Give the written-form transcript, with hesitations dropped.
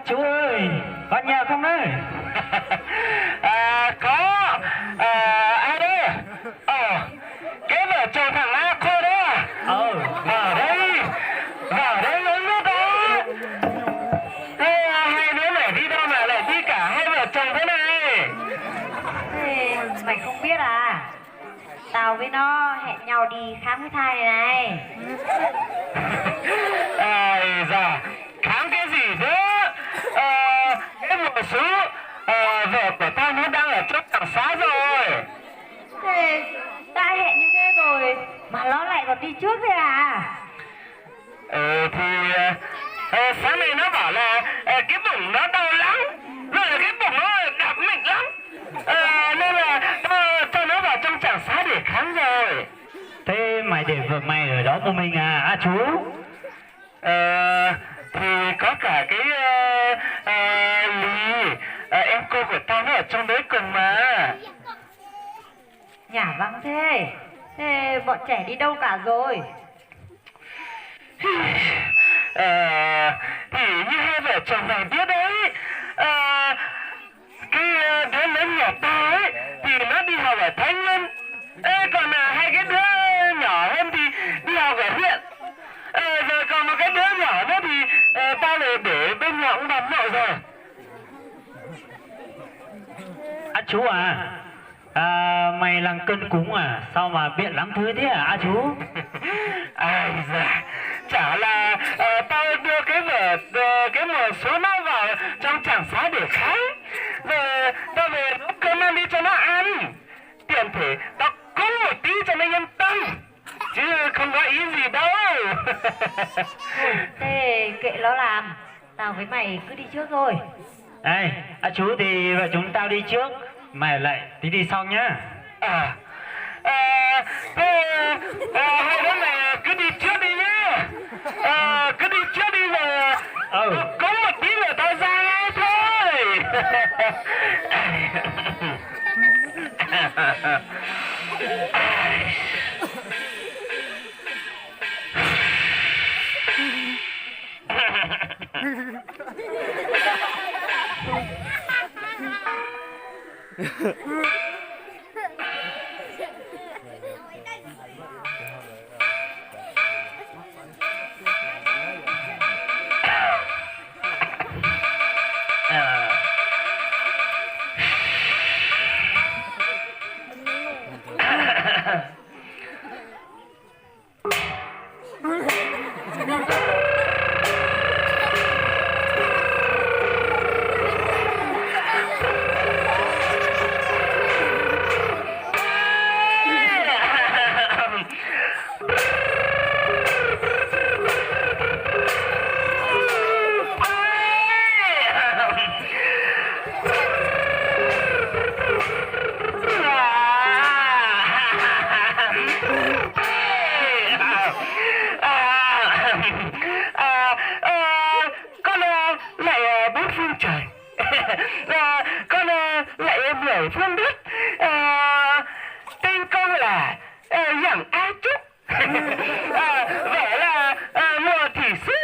chú ơi, có nhà không đấy? Có. Ai đấy? Cái vợ chồng thằng A cô đó à? Vào đây. Vào đây uống nước đó. Thế hai đứa này đi đâu mà lại đi cả hai vợ chồng thế này? Thế mày không biết à? Tao với nó hẹn nhau đi khám cái thai này. Ai da, khám cái gì nữa? Cái mùa sú, vợ của tao nó đang ở chỗ trạm xá rồi. Thế đã hẹn như thế rồi mà nó lại còn đi trước thế à? Thì sáng nay nó bảo là cái bụng nó đau lắm, rồi là cái bụng nó đập mạnh lắm, nên là cho nó vào trong trạm xá để khám rồi. Thế mày để vợ mày ở đó một mình à chú? Thì có cả cái Lý, em cô của tao nó ở trong đấy cùng mà. Nhả vắng thế. Thế bọn trẻ đi đâu cả rồi? Thì như hai vợ chồng này biết đấy, cái đứa lớn nhỏ tao ấy thì nó đi học ở Thanh Nguyên, còn hai cái đứa nhỏ hơn thì đi học ở huyện, rồi còn một cái đứa nhỏ nữa thì tao lại để bên nhà ông bà nội rồi. Chú à, mày làm cân cúng à? Sao mà biện lắm thứ thế à chú? Ai da, chả là tao đưa cái mùa số nó vào trong trạm xá để khám, rồi tao về nấu cơm ăn đi cho nó ăn, tiện thể tao cúng một tí cho nó yên tâm, chứ không có ý gì đâu. Thế kệ nó làm. Tao với mày cứ đi trước rồi. Đây, chú thì vợ chúng tao đi trước, mày lại tí đi sau nhá. Hai đứa này cứ đi trước đi nhá. Cứ đi trước đi rồi có một tí nữa tao ra ngay thôi. Con lại biểu phương đất, tên công là Giảng A Trúc, vẽ là mùa thị sứ.